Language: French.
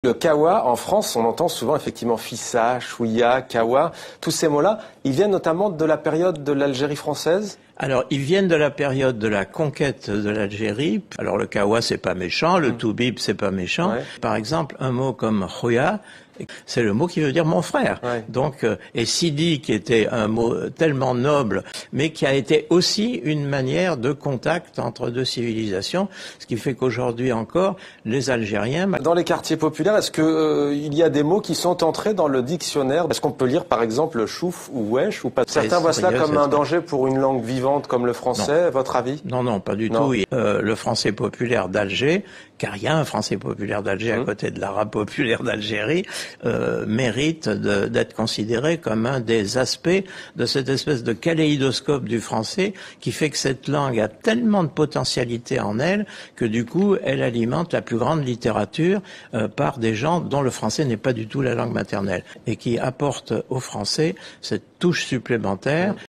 Le kawa, en France, on entend souvent effectivement fissa, chouïa, kawa. Tous ces mots-là, ils viennent notamment de la période de l'Algérie française? Alors, ils viennent de la période de la conquête de l'Algérie. Alors, le kawa, c'est pas méchant, le toubib, c'est pas méchant. Ouais. Par exemple, un mot comme khoya, c'est le mot qui veut dire mon frère. Ouais. Donc, et Sidi, qui était un mot tellement noble, mais qui a été aussi une manière de contact entre deux civilisations, ce qui fait qu'aujourd'hui encore, les Algériens... Dans les quartiers populaires, est-ce que il y a des mots qui sont entrés dans le dictionnaire? Est-ce qu'on peut lire, par exemple, chouf ou wesh ou pas? Certains voient cela comme un danger pour une langue vivante comme le français, à votre avis? Non, non, pas du tout. Le français populaire d'Alger, car il y a un français populaire d'Alger à côté de l'arabe populaire d'Algérie, mérite d'être considéré comme un des aspects de cette espèce de kaléidoscope du français qui fait que cette langue a tellement de potentialité en elle que du coup, elle alimente la plus grande littérature par des gens dont le français n'est pas du tout la langue maternelle et qui apportent au français cette touche supplémentaire.